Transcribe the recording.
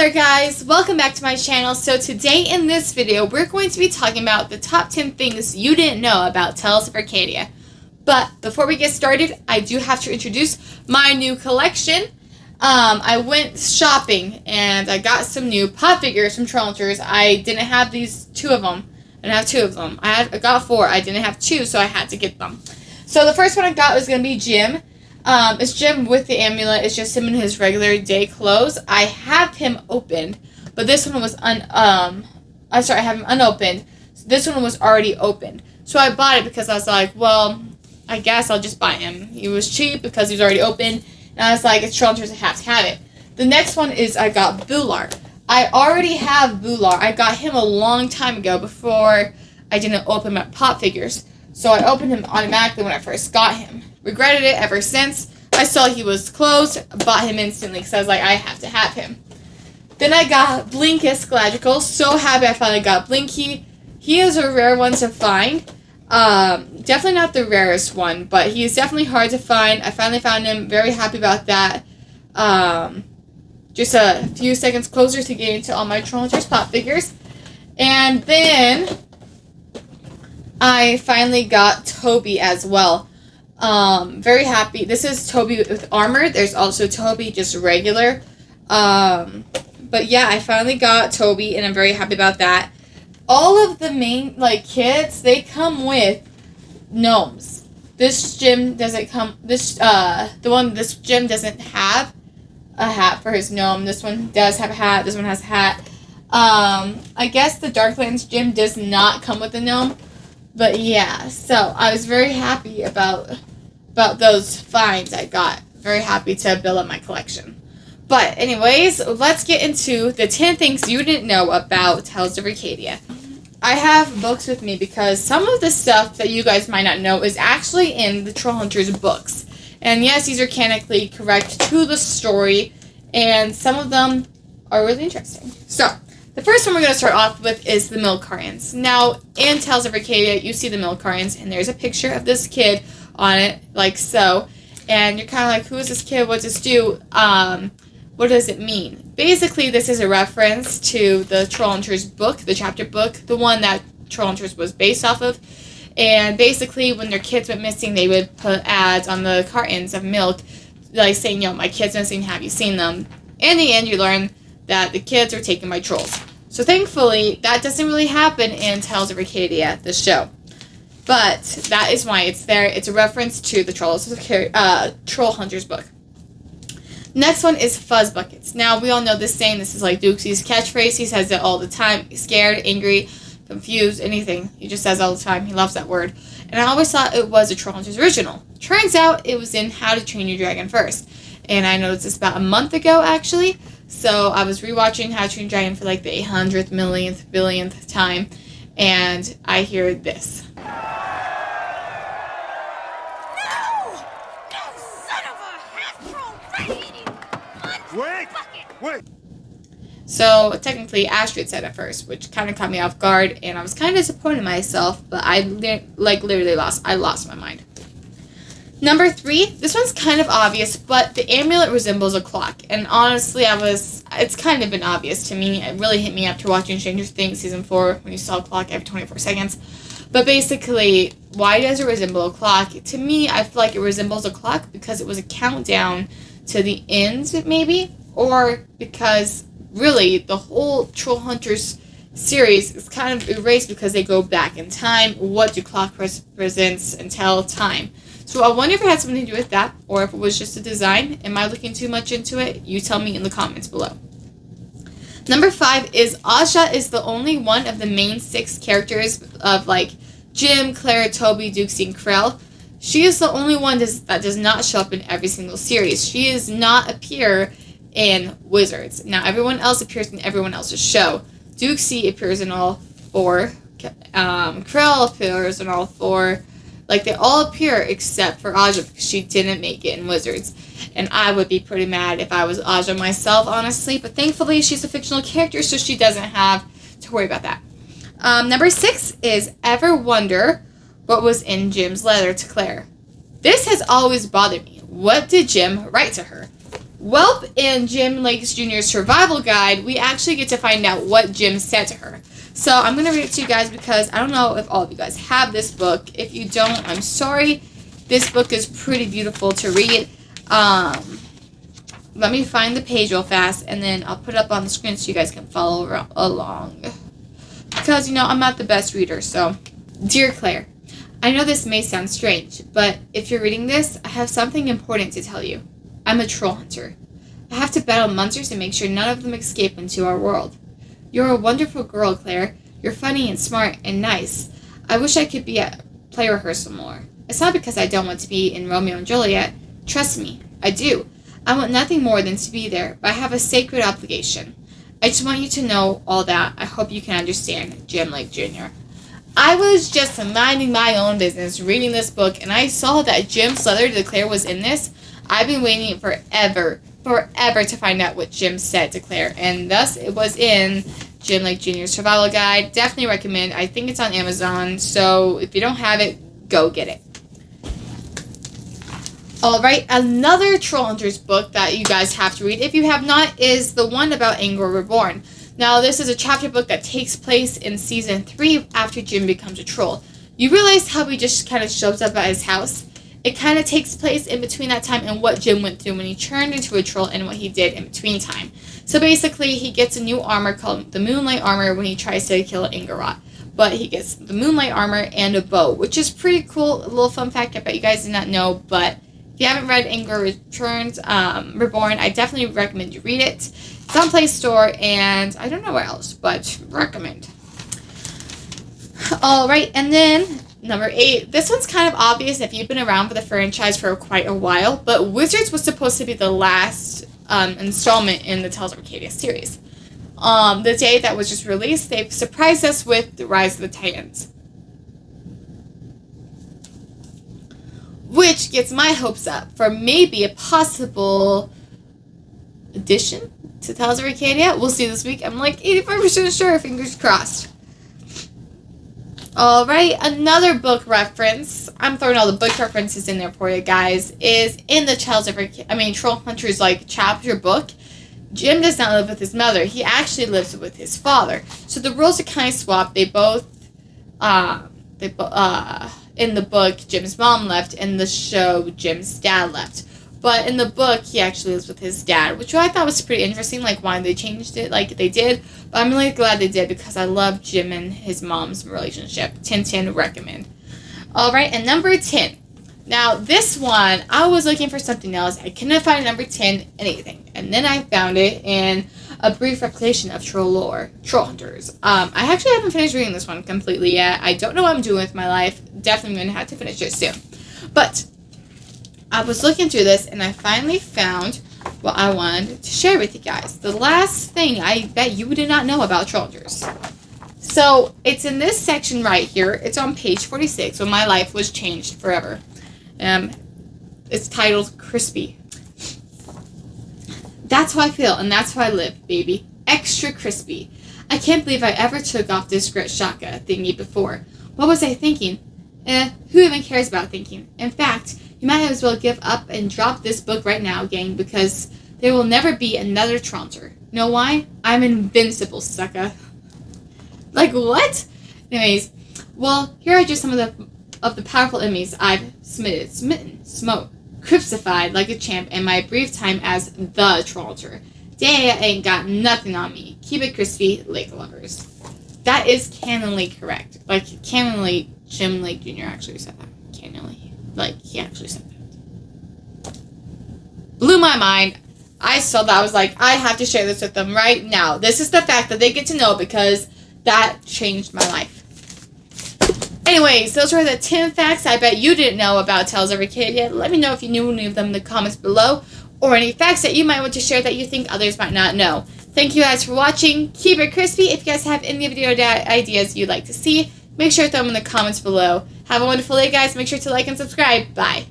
there guys, welcome back to my channel. So today in this video we're going to be talking about the top 10 things you didn't know about Tales of Arcadia. But before we get started, I do have to introduce my new collection. I went shopping and I got some new pop figures from Trollhunters. I didn't have two of them. I didn't have two of them. I got four. I didn't have two, so I had to get them. So the first one I got was going to be Jim. It's Jim with the amulet. It's just him in his regular day clothes. I have him opened, but this one was I have him unopened. So this one was already opened. So I bought it because I was like, well, I guess I'll just buy him. He was cheap because he was already open. And I was like, it's Trollhunters, I have to have it. The next one is I got Bular. I already have Bular. I got him a long time ago before I didn't open my pop figures. So I opened him automatically when I first got him. Regretted it ever since. I saw he was closed, bought him instantly because I was like, I have to have him. Then I got Blinkus Galactical. So happy I finally got Blinky. He is a rare one to find. Definitely not the rarest one, but he is definitely hard to find. I finally found him. Very happy about that. Just a few seconds closer to getting to all my Trollhunters pop figures. And then I finally got Toby as well. Very happy. This is Toby with armor. There's also Toby just regular. But yeah, I finally got Toby and I'm very happy about that. All of the main, kids, they come with gnomes. This gym doesn't come, this gym doesn't have a hat for his gnome. This one does have a hat. This one has a hat. I guess the Darklands gym does not come with a gnome. But yeah, so I was very happy about those finds I got. Very happy to build up my collection. But anyways, let's get into the 10 things you didn't know about Tales of Arcadia. I have books with me because some of the stuff that you guys might not know is actually in the Trollhunters books. And yes, these are canonically correct to the story, and some of them are really interesting. So, the first one we're going to start off with is the Milk Cartons. Now, in Tales of Arcadia, you see the Milk Cartons, and there's a picture of this kid on it, like so. And you're kind of like, who is this kid? What does this do? What does it mean? Basically, this is a reference to the Trollhunters book, the chapter book, the one that Trollhunters was based off of. And basically, when their kids went missing, they would put ads on the cartons of milk, like saying, yo, my kid's missing, have you seen them? In the end, you learn that the kids are taken by trolls. So thankfully, that doesn't really happen in Tales of Arcadia, the show. But that is why it's there. It's a reference to the Trollhunters book. Next one is Fuzz Buckets. Now, we all know this saying. This is like Dukesy's catchphrase. He says it all the time. Scared, angry, confused, anything. He just says it all the time. He loves that word. And I always thought it was a Trollhunters original. Turns out it was in How to Train Your Dragon first. And I noticed this about a month ago, actually. So I was rewatching How to Train Your Dragon for like the 800th, millionth, billionth time. And I hear this. Wait! So, technically, Astrid said it first, which kind of caught me off guard, and I was kind of disappointed in myself, but I, literally lost my mind. Number 3, this one's kind of obvious, but the amulet resembles a clock, and honestly, it's kind of been obvious to me. It really hit me after watching Stranger Things Season 4, when you saw a clock every 24 seconds. But basically, why does it resemble a clock? To me, I feel like it resembles a clock because it was a countdown to the end, maybe, or because really the whole Trollhunters series is kind of erased because they go back in time. What do clock represents and tell time? So I wonder if it had something to do with that, or if it was just a design. Am I looking too much into it? You tell me in the comments below. Number 5 is Aja is the only one of the main 6 characters of Jim, Claire, Toby, Dukesy, and Krell. She is the only one that does not show up in every single series. She does not appear in Wizards. Now, everyone else appears in everyone else's show. Dukesy appears in all 4. Krell appears in all 4. They all appear except for Aja because she didn't make it in Wizards. And I would be pretty mad if I was Aja myself, honestly. But thankfully, she's a fictional character, so she doesn't have to worry about that. Number 6 is Ever Wonder what was in Jim's letter to Claire. This has always bothered me. What did Jim write to her? Well, in Jim Lakes Jr.'s survival guide, we actually get to find out what Jim said to her. So I'm going to read it to you guys because I don't know if all of you guys have this book. If you don't, I'm sorry. This book is pretty beautiful to read. Let me find the page real fast, and then I'll put it up on the screen so you guys can follow along. Because, I'm not the best reader, so. Dear Claire, I know this may sound strange, but if you're reading this, I have something important to tell you. I'm a troll hunter. I have to battle monsters and make sure none of them escape into our world. You're a wonderful girl, Claire. You're funny and smart and nice. I wish I could be at play rehearsal more. It's not because I don't want to be in Romeo and Juliet. Trust me, I do. I want nothing more than to be there, but I have a sacred obligation. I just want you to know all that. I hope you can understand, Jim Lake Jr. I was just minding my own business reading this book, and I saw that Jim's letter to Claire was in this. I've been waiting forever to find out what Jim said to Claire, and thus it was in Jim Lake Jr.'s survival guide. Definitely recommend. I think it's on Amazon, so if you don't have it, go get it. Alright, another Trollhunters book that you guys have to read, if you have not, is the one about Angor Reborn. Now, this is a chapter book that takes place in Season 3 after Jim becomes a troll. You realize how he just kind of shows up at his house? It kind of takes place in between that time and what Jim went through when he turned into a troll and what he did in between time. So basically, he gets a new armor called the Moonlight Armor when he tries to kill Angorot. But he gets the Moonlight Armor and a bow, which is pretty cool. A little fun fact I bet you guys did not know, but if you haven't read Angor Reborn, I definitely recommend you read it. It's on Play Store, and I don't know where else, but recommend. Alright, and then number 8. This one's kind of obvious if you've been around for the franchise for quite a while, but Wizards was supposed to be the last installment in the Tales of Arcadia series. The day that was just released, they surprised us with the Rise of the Titans, which gets my hopes up for maybe a possible addition to Tales of Arcadia. We'll see this week. I'm like 85% sure, fingers crossed. Alright, another book reference, I'm throwing all the book references in there for you guys, is in the Trollhunters chapter book. Jim does not live with his mother. He actually lives with his father. So the roles are kind of swapped. They both in the book, Jim's mom left. In the show, Jim's dad left. But in the book, he actually lives with his dad, which I thought was pretty interesting, why they changed it like they did. But I'm really glad they did because I love Jim and his mom's relationship. 10/10 recommend. Alright, and number 10. Now, this one, I was looking for something else. I couldn't find number 10 anything. And then I found it in a brief replication of Trollhunters. I actually haven't finished reading this one completely yet. I don't know what I'm doing with my life. Definitely going to have to finish it soon. But I was looking through this, and I finally found what I wanted to share with you guys. The last thing I bet you did not know about Trollhunters. So, it's in this section right here. It's on page 46, when my life was changed forever. It's titled Crispy. That's how I feel, and that's how I live, baby. Extra crispy. I can't believe I ever took off this Grit Shaka thingy before. What was I thinking? Who even cares about thinking? In fact, you might as well give up and drop this book right now, gang, because there will never be another Trollhunter. Know why? I'm invincible, sucker. Like, what? Anyways, well, here are just some of the powerful enemies I've smitten, smoked, crucified like a champ in my brief time as the Trollhunter. They ain't got nothing on me. Keep it crispy, lake lovers. That is canonly correct. Canonly, Jim Lake Jr. actually said that. Canonly. He actually said that. Blew my mind. I saw that. I was like, I have to share this with them right now. This is the fact that they get to know because that changed my life. Anyways, those were the 10 facts I bet you didn't know about Tales of Arcadia. Let me know if you knew any of them in the comments below, or any facts that you might want to share that you think others might not know. Thank you guys for watching. Keep it crispy. If you guys have any video ideas you'd like to see, make sure to throw them in the comments below. Have a wonderful day, guys. Make sure to like and subscribe. Bye.